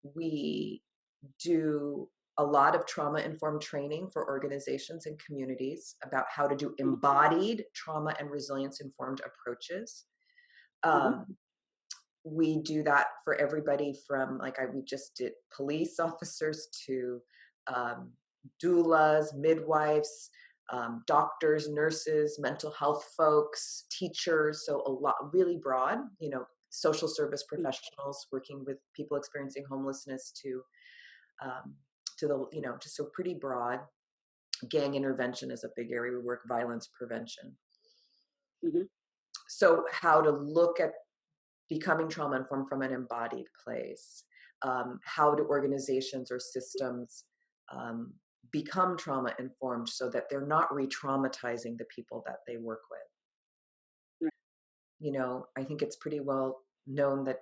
we do a lot of trauma-informed training for organizations and communities about how to do embodied trauma and resilience-informed approaches. Mhm. Um, we do that for everybody from, we just did police officers to um, doulas, midwives, doctors, nurses, mental health folks, teachers. So a lot, really broad, social service professionals working with people experiencing homelessness um, to the, just so pretty broad. Gang intervention is a big area. We work violence prevention. Mhm. So how to look at becoming trauma informed from an embodied place. How do organizations or systems um, become trauma informed so that they're not re-traumatizing the people that they work with? Right. I think it's pretty well known that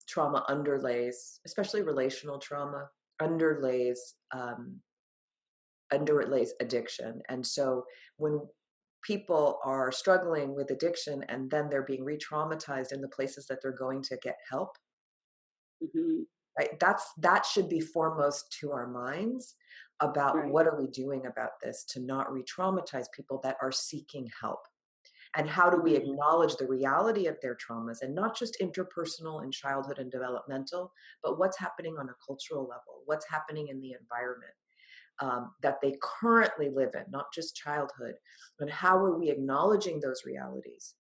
trauma underlays, especially relational trauma, underlays um, underlays addiction. And so when people are struggling with addiction and then they're being re-traumatized in the places that they're going to get help, Mhm. right, that should be foremost to our minds about Right. what are we doing about this to not re-traumatize people that are seeking help, and how do we Mhm. acknowledge the reality of their traumas, and not just interpersonal in childhood and developmental, but what's happening on a cultural level, what's happening in the environment that they currently live in, not just childhood. And how are we acknowledging those realities?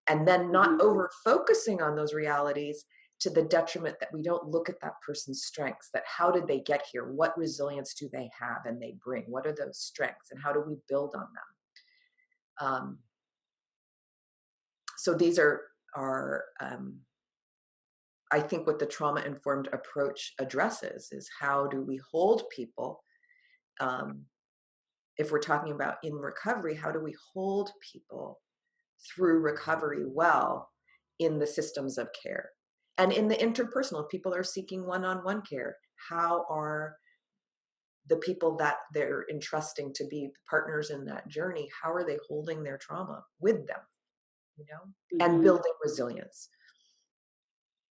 And then not Mhm. over focusing on those realities to the detriment that we don't look at that person's strengths, that how did they get here? What resilience do they have and they bring? What are those strengths and how do we build on them? So these are I think what the trauma informed approach addresses is how do we hold people, um, if we're talking about in recovery, how do we hold people through recovery well in the systems of care and in the interpersonal? If people are seeking one-on-one care, how are the people that they're entrusting to be partners in that journey, how are they holding their trauma with them, and Mhm. building resilience?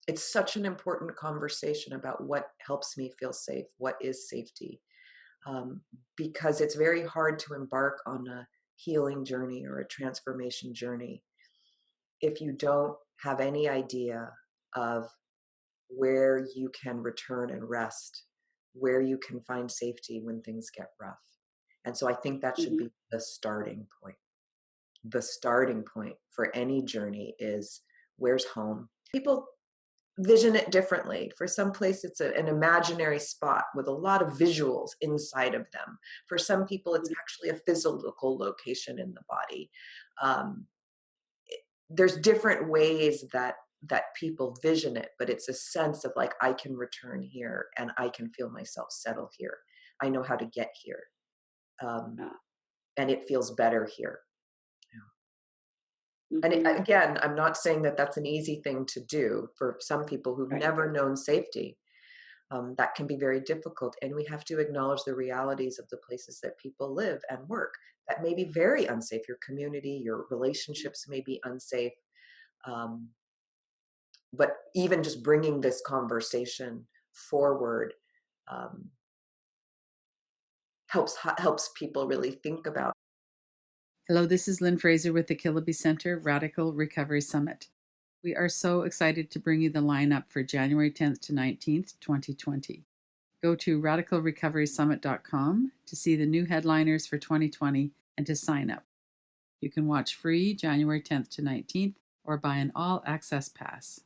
It's such an important conversation about what helps me feel safe, what is safety, um, because it's very hard to embark on a healing journey or a transformation journey if you don't have any idea of where you can return and rest, where you can find safety when things get rough. And so I think that should Mhm. be the starting point. The starting point for any journey is, where's home? People vision it differently. For some place, it's an imaginary spot with a lot of visuals inside of them. For some people, it's Mhm. actually a physical location in the body. Um, there's different ways that people vision it, but it's a sense of like, I can return here and I can feel myself settle here. I know how to get here, um, Yeah. and it feels better here. And Mhm. again, I'm not saying that that's an easy thing to do for some people who've Right. never known safety. That can be very difficult, and we have to acknowledge the realities of the places that people live and work. That may be very unsafe. Your community, your relationships may be unsafe. Um, but even just bringing this conversation forward um, helps people really think about. Hello, this is Lynn Fraser with the Kiloby Center Radical Recovery Summit. We are so excited to bring you the lineup for January 10th to 19th, 2020. Go to radicalrecoverysummit.com to see the new headliners for 2020 and to sign up. You can watch free January 10th to 19th or buy an all access pass.